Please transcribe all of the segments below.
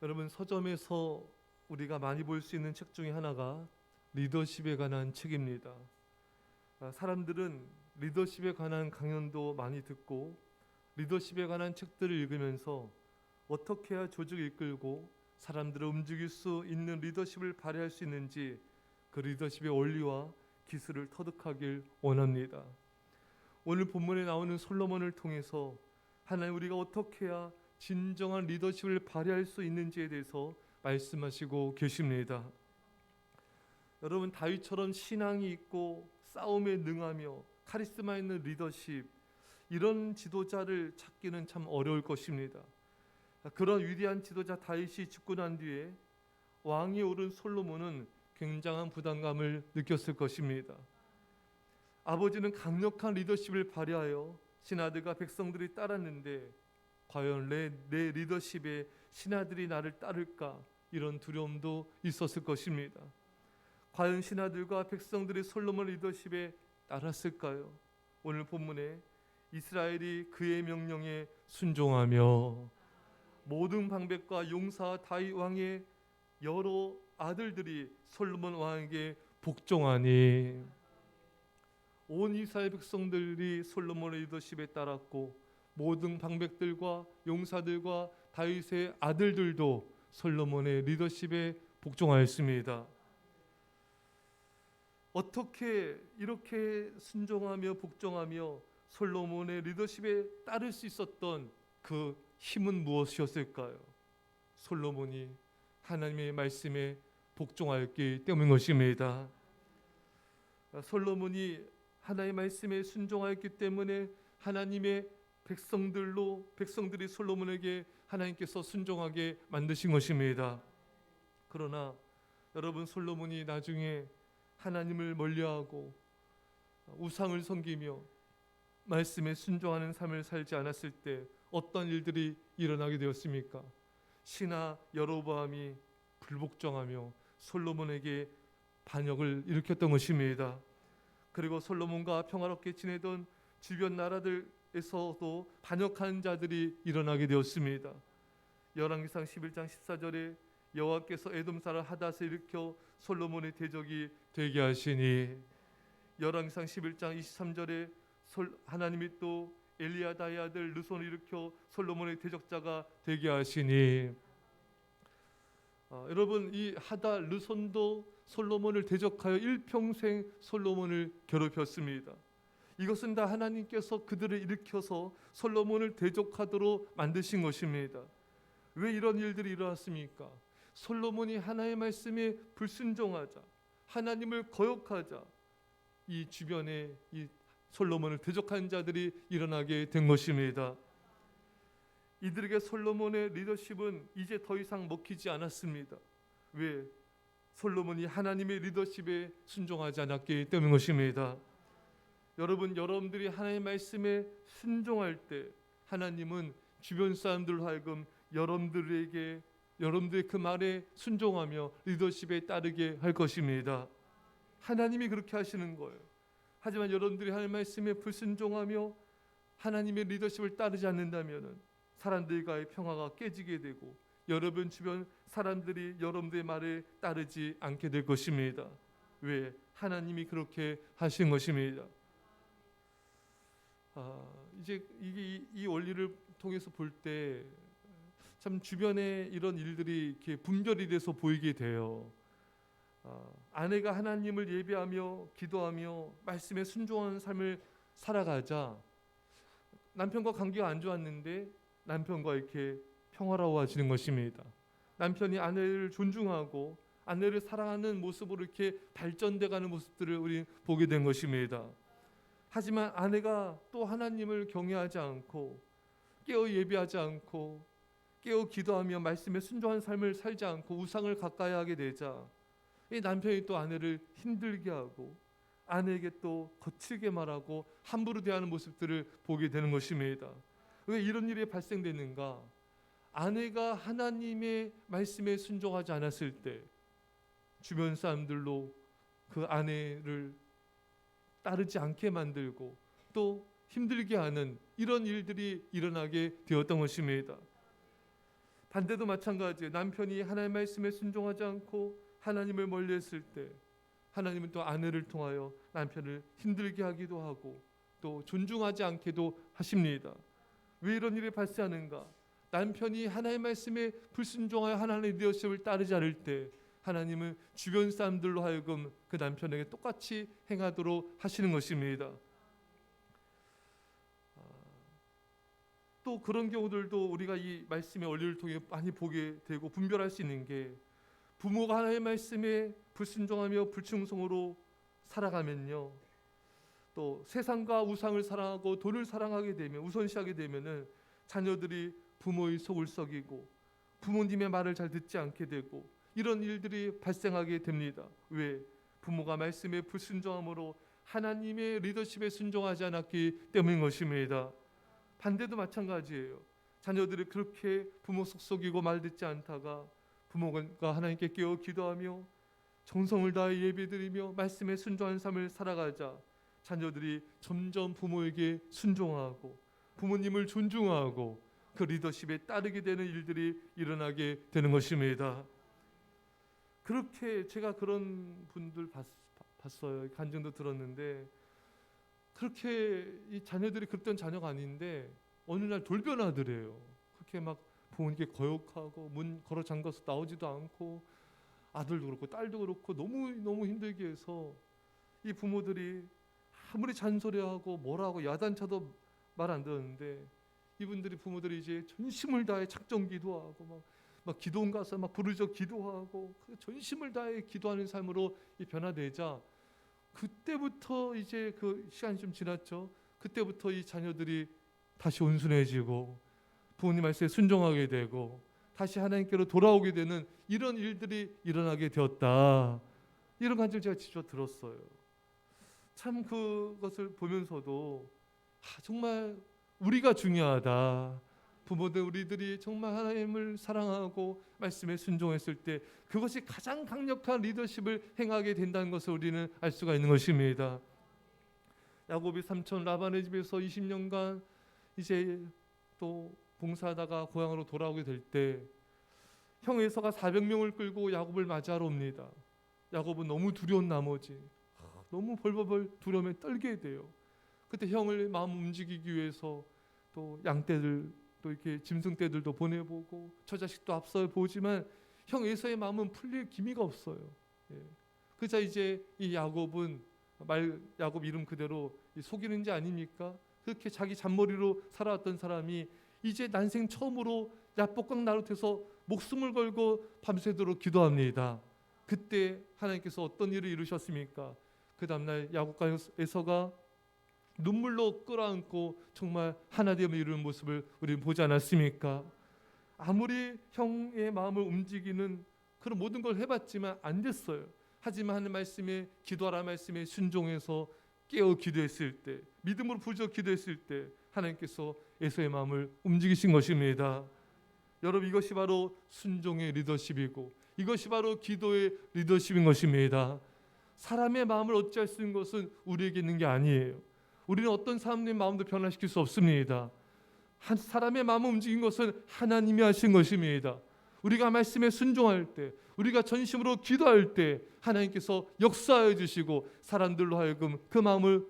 여러분, 서점에서 우리가 많이 볼 수 있는 책 중에 하나가 리더십에 관한 책입니다. 사람들은 리더십에 관한 강연도 많이 듣고 리더십에 관한 책들을 읽으면서 어떻게 해야 조직을 이끌고 사람들을 움직일 수 있는 리더십을 발휘할 수 있는지 그 리더십의 원리와 기술을 터득하길 원합니다. 오늘 본문에 나오는 솔로몬을 통해서 하나님 우리가 어떻게 해야 진정한 리더십을 발휘할 수 있는지에 대해서 말씀하시고 계십니다. 여러분, 다윗처럼 신앙이 있고 싸움에 능하며 카리스마 있는 리더십, 이런 지도자를 찾기는 참 어려울 것입니다. 그런 위대한 지도자 다윗이 죽고 난 뒤에 왕위에 오른 솔로몬은 굉장한 부담감을 느꼈을 것입니다. 아버지는 강력한 리더십을 발휘하여 신하들과 백성들이 따랐는데 과연 내 리더십에 신하들이 나를 따를까, 이런 두려움도 있었을 것입니다. 과연 신하들과 백성들이 솔로몬 리더십에 따랐을까요? 오늘 본문에 이스라엘이 그의 명령에 순종하며 모든 방백과 용사 다윗 왕의 여러 아들들이 솔로몬 왕에게 복종하니 온 이스라엘 백성들이 솔로몬의 리더십에 따랐고 모든 방백들과 용사들과 다윗의 아들들도 솔로몬의 리더십에 복종하였습니다. 어떻게 이렇게 순종하며 복종하며 솔로몬의 리더십에 따를 수 있었던 그 힘은 무엇이었을까요? 솔로몬이 하나님의 말씀에 복종하였기 때문인 것입니다. 솔로몬이 하나님의 말씀에 순종하였기 때문에 하나님의 백성들이 솔로몬에게 하나님께서 순종하게 만드신 것입니다. 그러나 여러분, 솔로몬이 나중에 하나님을 멀리하고 우상을 섬기며 말씀에 순종하는 삶을 살지 않았을 때 어떤 일들이 일어나게 되었습니까? 신하 여로보암이 불복종하며 솔로몬에게 반역을 일으켰던 것입니다. 그리고 솔로몬과 평화롭게 지내던 주변 나라들에서도 반역한 자들이 일어나게 되었습니다. 열왕기상 11장 14절에 여호와께서 에돔 사람 하닷을 일으켜 솔로몬의 대적이 되게 하시니, 열왕기상 11장 23절에 하나님이 또 엘리야다의 아들 르손을 일으켜 솔로몬의 대적자가 되게 하시니, 여러분, 이 하닷 르손도 솔로몬을 대적하여 일평생 솔로몬을 괴롭혔습니다. 이것은 다 하나님께서 그들을 일으켜서 솔로몬을 대적하도록 만드신 것입니다. 왜 이런 일들이 일어났습니까? 솔로몬이 하나님의 말씀에 불순종하자, 하나님을 거역하자 이 주변에 이 솔로몬을 대적한 자들이 일어나게 된 것입니다. 이들에게 솔로몬의 리더십은 이제 더 이상 먹히지 않았습니다. 왜? 솔로몬이 하나님의 리더십에 순종하지 않았기 때문인 것입니다. 여러분들이 하나님의 말씀에 순종할 때 하나님은 주변 사람들로 하여금 여러분들의 그 말에 순종하며 리더십에 따르게 할 것입니다. 하나님이 그렇게 하시는 거예요. 하지만 여러분들이 하나님의 말씀에 불순종하며 하나님의 리더십을 따르지 않는다면 사람들과의 평화가 깨지게 되고 여러분 주변 사람들이 여러분들의 말에 따르지 않게 될 것입니다. 왜? 하나님이 그렇게 하신 것입니다. 이제 이 원리를 통해서 볼 때 참 주변에 이런 일들이 이렇게 분별이 돼서 보이게 돼요. 아내가 하나님을 예배하며 기도하며 말씀에 순종하는 삶을 살아가자 남편과 관계가 안 좋았는데 남편과 이렇게 평화로워지는 것입니다. 남편이 아내를 존중하고 아내를 사랑하는 모습으로 이렇게 발전돼가는 모습들을 우리 보게 된 것입니다. 하지만 아내가 또 하나님을 경외하지 않고 깨어 예배하지 않고 깨어 기도하며 말씀에 순종한 삶을 살지 않고 우상을 가까이 하게 되자 이 남편이 또 아내를 힘들게 하고 아내에게 또 거칠게 말하고 함부로 대하는 모습들을 보게 되는 것입니다. 왜 이런 일이 발생되는가? 아내가 하나님의 말씀에 순종하지 않았을 때 주변 사람들로 그 아내를 따르지 않게 만들고 또 힘들게 하는 이런 일들이 일어나게 되었던 것입니다. 반대도 마찬가지예요. 남편이 하나님의 말씀에 순종하지 않고 하나님을 멀리했을 때 하나님은 또 아내를 통하여 남편을 힘들게 하기도 하고 또 존중하지 않게도 하십니다. 왜 이런 일이 발생하는가? 남편이 하나님의 말씀에 불순종하여 하나님의 리더십을 따르지 않을 때 하나님은 주변 사람들로 하여금 그 남편에게 똑같이 행하도록 하시는 것입니다. 또 그런 경우들도 우리가 이 말씀의 원리를 통해 많이 보게 되고 분별할 수 있는 게, 부모가 하나님의 말씀에 불순종하며 불충성으로 살아가면요, 또 세상과 우상을 사랑하고 돈을 사랑하게 되면, 우선시하게 되면은 자녀들이 부모의 속을 썩이고 부모님의 말을 잘 듣지 않게 되고 이런 일들이 발생하게 됩니다. 왜? 부모가 말씀에 불순종함으로 하나님의 리더십에 순종하지 않았기 때문인 것입니다. 반대도 마찬가지예요. 자녀들이 그렇게 부모 속 속이고 말 듣지 않다가 부모가 하나님께 깨어 기도하며 정성을 다해 예배드리며 말씀에 순종하는 삶을 살아가자 자녀들이 점점 부모에게 순종하고 부모님을 존중하고 그 리더십에 따르게 되는 일들이 일어나게 되는 것입니다. 그렇게 제가 그런 분들 봤어요. 간증도 들었는데, 그렇게 이 자녀들이 그랬던 자녀가 아닌데 어느 날 돌변하더래요. 그렇게 막 부모님께 거역하고 문 걸어 잠가서 나오지도 않고 아들도 그렇고 딸도 그렇고 너무 힘들게 해서 이 부모들이 아무리 잔소리하고 뭐라고 야단쳐도 말 안 듣는데, 이분들이 부모들이 이제 전심을 다해 작정 기도하고 막 기도원 가서 막 부르짖어 기도하고 그 전심을 다해 기도하는 삶으로 이 변화되자, 그때부터 이제 그 시간이 좀 지났죠. 그때부터 이 자녀들이 다시 온순해지고 부모님 말씀에 순종하게 되고 다시 하나님께로 돌아오게 되는 이런 일들이 일어나게 되었다. 이런 간증을 제가 직접 들었어요. 참 그것을 보면서도 정말 우리가 중요하다. 부모들 우리들이 정말 하나님을 사랑하고 말씀에 순종했을 때 그것이 가장 강력한 리더십을 행하게 된다는 것을 우리는 알 수가 있는 것입니다. 야곱이 삼촌 라반의 집에서 20년간 이제 또 봉사하다가 고향으로 돌아오게 될 때 형 에서가 400명을 끌고 야곱을 맞이하러 옵니다. 야곱은 너무 두려운 나머지 너무 벌벌벌 두려움에 떨게 돼요. 그때 형을 마음 움직이기 위해서 또 양떼들 또 이렇게 짐승떼들도 보내보고 처자식도 앞서 보지만 형 에서의 마음은 풀릴 기미가 없어요. 그자 이제 이 야곱은 야곱 이름 그대로 속이는 자 아닙니까? 그렇게 자기 잔머리로 살아왔던 사람이 이제 난생 처음으로 야복강 나룻에서 목숨을 걸고 밤새도록 기도합니다. 그때 하나님께서 어떤 일을 이루셨습니까? 그 다음날 야곱과 에서가 눈물로 끌어안고 정말 하나됨을 이루는 모습을 우리는 보지 않았습니까? 아무리 형의 마음을 움직이는 그런 모든 걸 해봤지만 안 됐어요. 하지만 하나님 말씀에 기도하라 말씀에 순종해서 깨어 기도했을 때, 믿음으로 부르짖어 기도했을 때 하나님께서 에서의 마음을 움직이신 것입니다. 여러분, 이것이 바로 순종의 리더십이고 이것이 바로 기도의 리더십인 것입니다. 사람의 마음을 어찌할 수 있는 것은 우리에게 있는 게 아니에요. 우리는 어떤 사람의 마음도 변화시킬 수 없습니다. 한 사람의 마음을 움직인 것은 하나님이 하신 것입니다. 우리가 말씀에 순종할 때, 우리가 전심으로 기도할 때 하나님께서 역사해 주시고 사람들로 하여금 그 마음을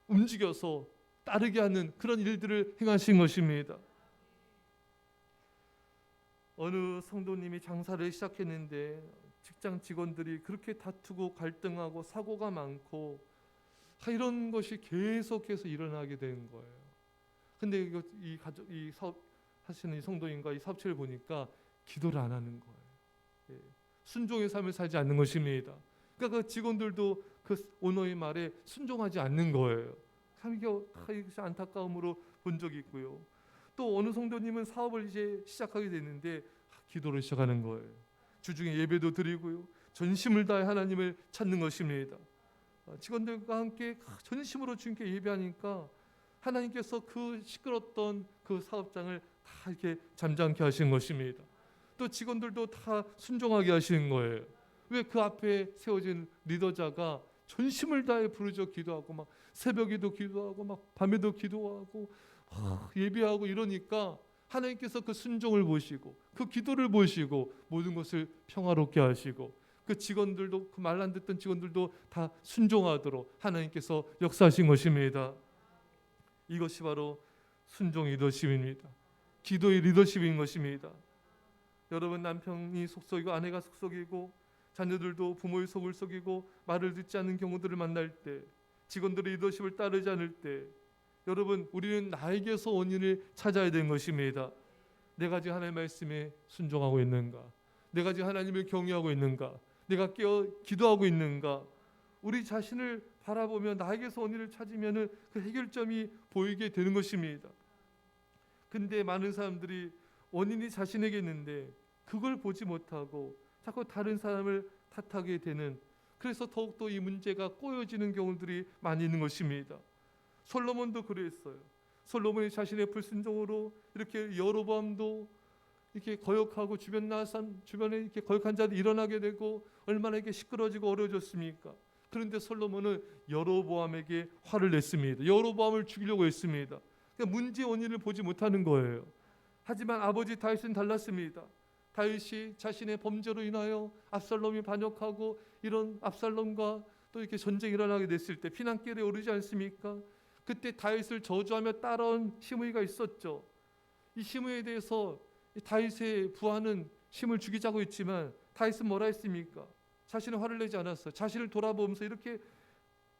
움직여서 따르게 하는 그런 일들을 행하신 것입니다. 어느 성도님이 장사를 시작했는데 직장 직원들이 그렇게 다투고 갈등하고 사고가 많고 이런 것이 계속해서 일어나게 된 거예요. 근데 이 사업 하시는 이 성도님과 이 사업체를 보니까 기도를 안 하는 거예요. 순종의 삶을 살지 않는 것입니다. 그러니까 그 직원들도 그 오너의 말에 순종하지 않는 거예요. 참 이것이 안타까움으로 본 적이 있고요. 또 어느 성도님은 사업을 이제 시작하게 됐는데 기도를 시작하는 거예요. 주중에 예배도 드리고요. 전심을 다해 하나님을 찾는 것입니다. 직원들과 함께 전심으로 주님께 예배하니까 하나님께서 그 시끄럽던 그 사업장을 다 이렇게 잠잠케 하시는 것입니다. 또 직원들도 다 순종하게 하시는 거예요. 왜? 그 앞에 세워진 리더자가 전심을 다해 부르짖어 기도하고 막 새벽에도 기도하고 막 밤에도 기도하고 예배하고 이러니까 하나님께서 그 순종을 보시고 그 기도를 보시고 모든 것을 평화롭게 하시고 그 직원들도, 그 말 안 듣던 직원들도 다 순종하도록 하나님께서 역사하신 것입니다. 이것이 바로 순종 리더십입니다. 기도의 리더십인 것입니다. 여러분, 남편이 속썩이고 아내가 속썩이고 자녀들도 부모의 속을 속이고 말을 듣지 않는 경우들을 만날 때, 직원들의 리더십을 따르지 않을 때, 여러분, 우리는 나에게서 원인을 찾아야 되는 것입니다. 내가 지금 하나님의 말씀에 순종하고 있는가? 내가 지금 하나님을 경외하고 있는가? 내가 기도하고 있는가? 우리 자신을 바라보며 나에게서 원인을 찾으면 그 해결점이 보이게 되는 것입니다. 근데 많은 사람들이 원인이 자신에게 있는데 그걸 보지 못하고 자꾸 다른 사람을 탓하게 되는, 그래서 더욱더 이 문제가 꼬여지는 경우들이 많이 있는 것입니다. 솔로몬도 그랬어요. 솔로몬이 자신의 불순종으로 이렇게 여로보암도 이렇게 거역하고 주변에 이렇게 거역한 자들이 일어나게 되고 얼마나 이렇게 시끄러지고 어려워졌습니까? 그런데 솔로몬은 여로보암에게 화를 냈습니다. 여로보암을 죽이려고 했습니다. 그러니까 문제의 원인을 보지 못하는 거예요. 하지만 아버지 다윗은 달랐습니다. 다윗이 자신의 범죄로 인하여 압살롬이 반역하고 이런 압살롬과 또 이렇게 전쟁이 일어나게 됐을 때 피난길에 오르지 않습니까? 그때 다윗을 저주하며 따라온 시므이가 있었죠. 이 시므이에 대해서 다윗의 부하는 시므이를 죽이자고 했지만 다윗은 뭐라 했습니까? 자신은 화를 내지 않았어요. 자신을 돌아보면서 이렇게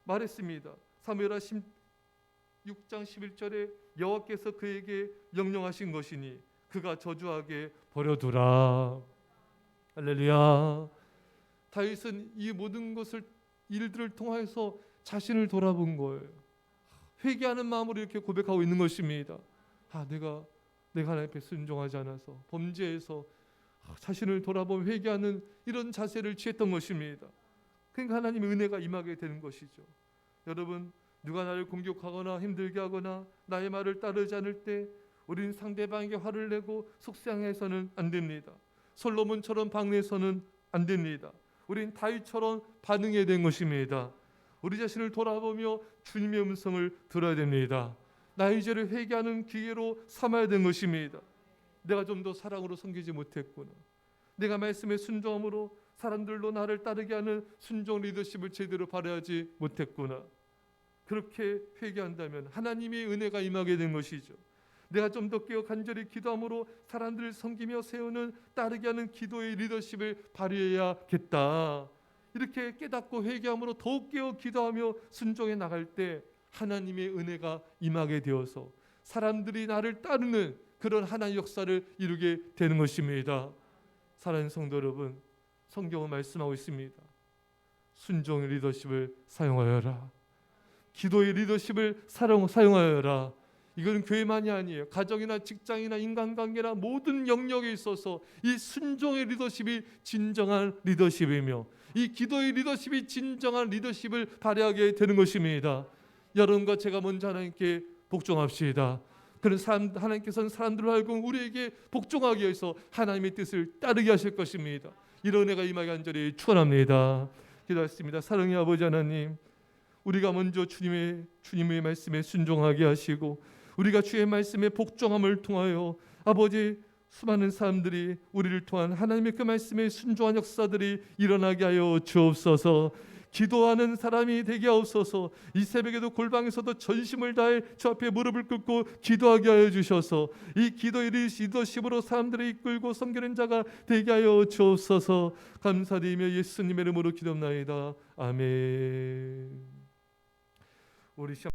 말했습니다. 사무엘하 6장 11절에 여호와께서 그에게 명령하신 것이니 그가 저주하게 버려두라. 할렐루야. 다윗은 이 모든 일들을 통해서 자신을 돌아본 거예요. 회개하는 마음으로 이렇게 고백하고 있는 것입니다. 내가 하나님 앞에 순종하지 않아서 범죄해서 자신을 돌아보며 회개하는 이런 자세를 취했던 것입니다. 그러니까 하나님의 은혜가 임하게 되는 것이죠. 여러분, 누가 나를 공격하거나 힘들게 하거나 나의 말을 따르지 않을 때 우리는 상대방에게 화를 내고 속상해서는 안 됩니다. 솔로몬처럼 방해해서는 안 됩니다. 우리는 다윗처럼 반응해야 되는 것입니다. 우리 자신을 돌아보며 주님의 음성을 들어야 됩니다. 나의 죄를 회개하는 기회로 삼아야 되는 것입니다. 내가 좀 더 사랑으로 섬기지 못했구나. 내가 말씀에 순종함으로 사람들로 나를 따르게 하는 순종 리더십을 제대로 발휘하지 못했구나. 그렇게 회개한다면 하나님의 은혜가 임하게 된 것이죠. 내가 좀 더 깨어 간절히 기도함으로 사람들을 섬기며 세우는 따르게 하는 기도의 리더십을 발휘해야겠다. 이렇게 깨닫고 회개함으로 더욱 깨어 기도하며 순종해 나갈 때 하나님의 은혜가 임하게 되어서 사람들이 나를 따르는 그런 하나님의 역사를 이루게 되는 것입니다. 사랑하는 성도 여러분, 성경은 말씀하고 있습니다. 순종의 리더십을 사용하여라. 기도의 리더십을 사용하여라. 이건 교회만이 아니에요. 가정이나 직장이나 인간관계나 모든 영역에 있어서 이 순종의 리더십이 진정한 리더십이며 이 기도의 리더십이 진정한 리더십을 발휘하게 되는 것입니다. 여러분과 제가 먼저 하나님께 복종합시다. 그래서 하나님께서는 사람들로 하여금 우리에게 복종하기 위해서 하나님의 뜻을 따르게 하실 것입니다. 이런 은혜가 임하게 간절히 축원합니다. 기도하겠습니다. 사랑의 아버지 하나님, 우리가 먼저 주님의 말씀에 순종하게 하시고 우리가 주의 말씀에 복종함을 통하여 아버지 수많은 사람들이 우리를 통한 하나님의 그 말씀에 순종한 역사들이 일어나게 하여 주옵소서. 기도하는 사람이 되게 하옵소서. 이 새벽에도 골방에서도 전심을 다해 주 앞에 무릎을 꿇고 기도하게 하여 주셔서 이 기도의 리더십으로 사람들을 이끌고 섬기는 자가 되게 하여 주옵소서. 감사드리며 예수님의 이름으로 기도합나이다. 아멘.